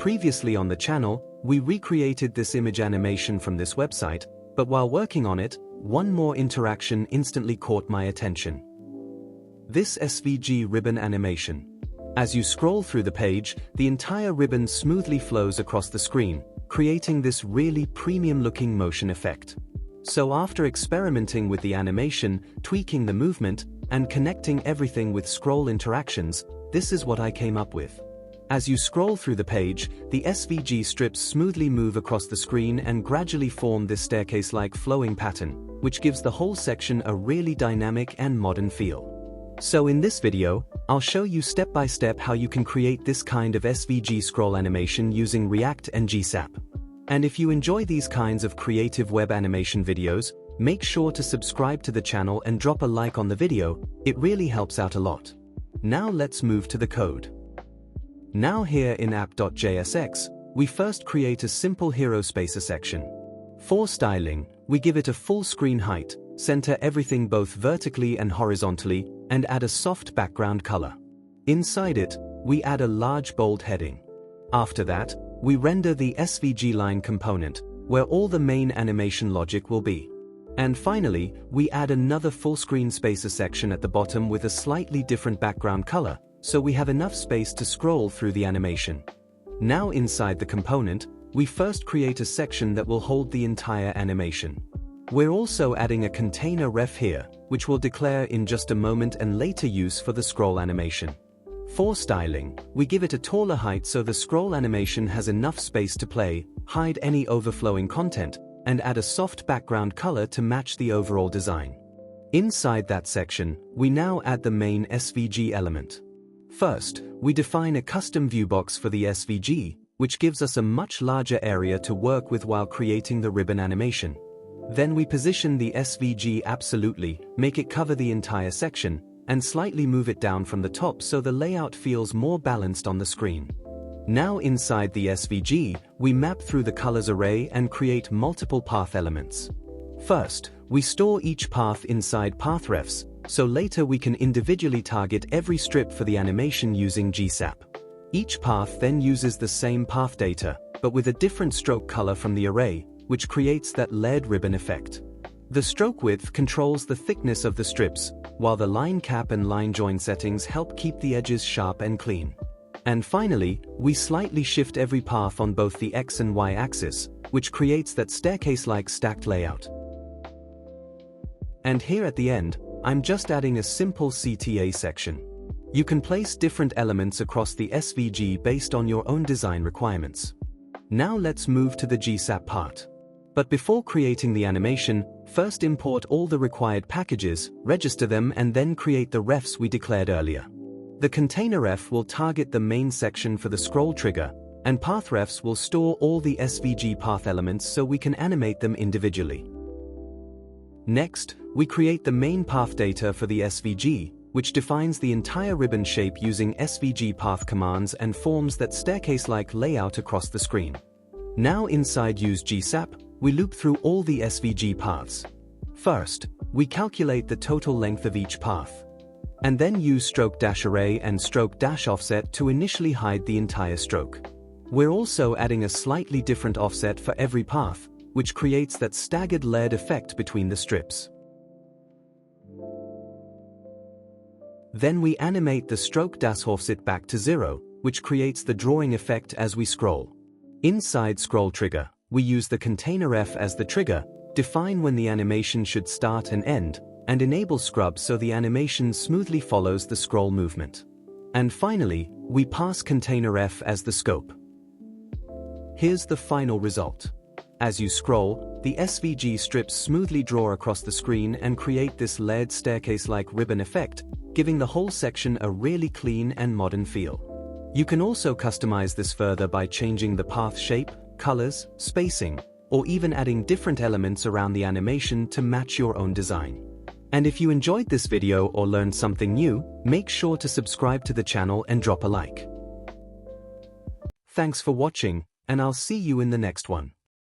Previously on the channel, we recreated this image animation from this website, but while working on it, one more interaction instantly caught my attention. This SVG ribbon animation. As you scroll through the page, the entire ribbon smoothly flows across the screen, creating this really premium-looking motion effect. So after experimenting with the animation, tweaking the movement, and connecting everything with scroll interactions, this is what I came up with. As you scroll through the page, the SVG strips smoothly move across the screen and gradually form this staircase-like flowing pattern, which gives the whole section a really dynamic and modern feel. So in this video, I'll show you step by step how you can create this kind of SVG scroll animation using React and GSAP. And if you enjoy these kinds of creative web animation videos, make sure to subscribe to the channel and drop a like on the video, it really helps out a lot. Now let's move to the code. Now here in app.jsx, we first create a simple hero spacer section. For styling, we give it a full screen height, center everything both vertically and horizontally, and add a soft background color. Inside it, we add a large bold heading. After that, we render the SVG line component, where all the main animation logic will be. And finally, we add another full screen spacer section at the bottom with a slightly different background color, so we have enough space to scroll through the animation. Now inside the component, we first create a section that will hold the entire animation. We're also adding a container ref here, which we'll declare in just a moment and later use for the scroll animation. For styling, we give it a taller height so the scroll animation has enough space to play, hide any overflowing content, and add a soft background color to match the overall design. Inside that section, we now add the main SVG element. First, we define a custom viewbox for the SVG, which gives us a much larger area to work with while creating the ribbon animation. Then we position the SVG absolutely, make it cover the entire section, and slightly move it down from the top so the layout feels more balanced on the screen. Now inside the SVG, we map through the colors array and create multiple path elements. First, we store each path inside path refs, so later we can individually target every strip for the animation using GSAP. Each path then uses the same path data, but with a different stroke color from the array, which creates that layered ribbon effect. The stroke width controls the thickness of the strips, while the line cap and line join settings help keep the edges sharp and clean. And finally, we slightly shift every path on both the X and Y axis, which creates that staircase-like stacked layout. And here at the end, I'm just adding a simple CTA section. You can place different elements across the SVG based on your own design requirements. Now let's move to the GSAP part. But before creating the animation, first import all the required packages, register them, and then create the refs we declared earlier. The container ref will target the main section for the scroll trigger, and path refs will store all the SVG path elements so we can animate them individually. Next, we create the main path data for the SVG, which defines the entire ribbon shape using SVG path commands and forms that staircase-like layout across the screen. Now inside use GSAP, we loop through all the SVG paths. First, we calculate the total length of each path, and then use stroke-array and stroke-offset to initially hide the entire stroke. We're also adding a slightly different offset for every path, which creates that staggered layered effect between the strips. Then we animate the stroke-offset back to 0, which creates the drawing effect as we scroll. Inside ScrollTrigger, we use the container ref as the trigger, define when the animation should start and end, and enable scrub so the animation smoothly follows the scroll movement. And finally, we pass container ref as the scope. Here's the final result. As you scroll, the SVG strips smoothly draw across the screen and create this layered staircase-like ribbon effect, giving the whole section a really clean and modern feel. You can also customize this further by changing the path shape, colors, spacing, or even adding different elements around the animation to match your own design. And if you enjoyed this video or learned something new, make sure to subscribe to the channel and drop a like. Thanks for watching, and I'll see you in the next one.